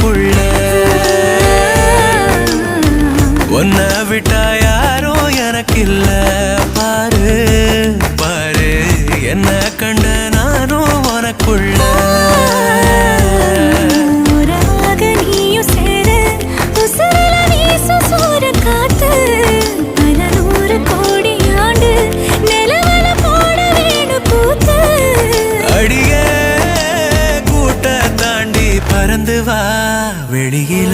எனக்குள்ள உன்னை விட்டா யாரோ எனக்கு இல்ல பாரு பாரு என்ன கண்ட நானும் உனக்குள்ள பறந்து வா வெளியில